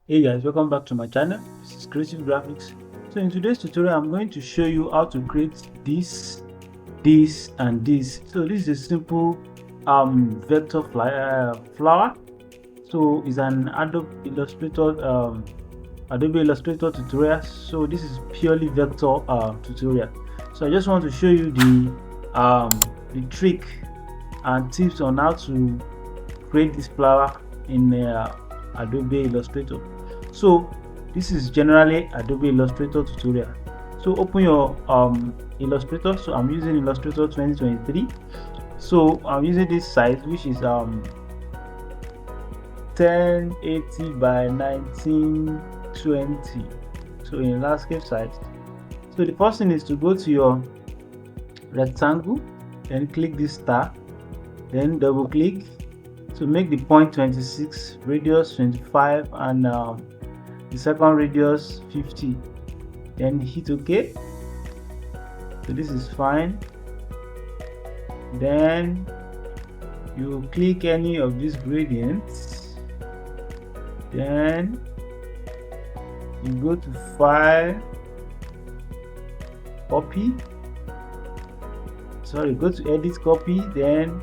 Hey guys, welcome back to my channel. This is Creative Graphics. So in today's tutorial, I'm going to show you how to create this, and this. So this is a simple vector flower. So it's an Adobe Illustrator tutorial. So this is purely vector tutorial. So I just want to show you the trick and tips on how to create this flower in Adobe Illustrator. So this is generally Adobe Illustrator tutorial. So open your Illustrator. So I'm using Illustrator 2023. So I'm using this size, which is 1080 by 1920. So in landscape size. So the first thing is to go to your rectangle, then click this star, then double click. So make the point 26, radius 25, and the second radius 50. Then hit OK. So this is fine. Then you click any of these gradients. Then you go to File, Copy. Go to Edit, Copy, then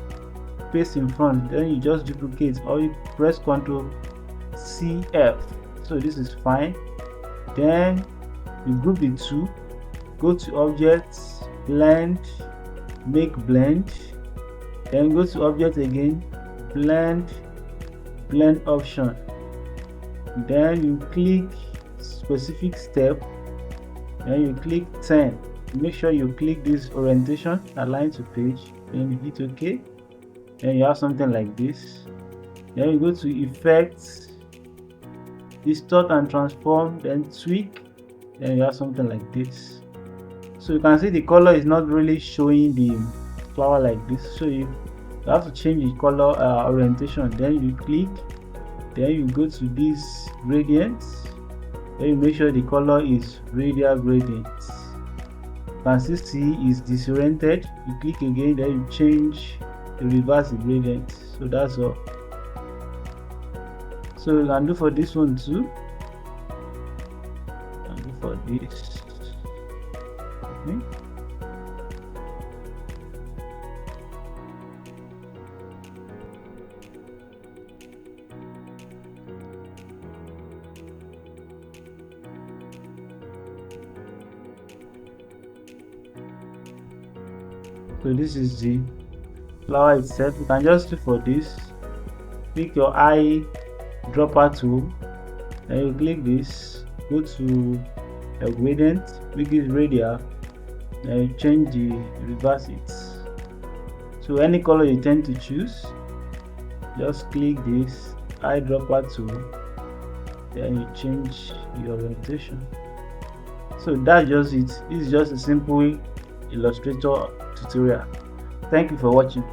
paste in front. Then you just duplicate, or you press Ctrl CF. So this is fine. Then you group the two, go to Objects, Blend, make blend, then go to Object again, blend option, then you click specific step, then you click 10. Make sure you click this orientation, align to page, then you hit OK. Then you have something like this. Then you go to Effects, Distort and Transform, then Tweak. Then you have something like this. So you can see the color is not really showing the flower like this. So you have to change the color orientation. Then you click. Then you go to this gradients. Then you make sure the color is radial gradients. You can see C is disoriented. You click again. Then you change. To reverse the gradient. So that's all. So you can do for this one too, and do for this. Okay. So this is the flower itself. You can just do for this, click your eyedropper tool, then you click this, go to the gradient, make it radial, then you change the reverse it. So any color you tend to choose, just click this eyedropper tool, then you change the orientation. So that's just it. This is just a simple Illustrator tutorial. Thank you for watching.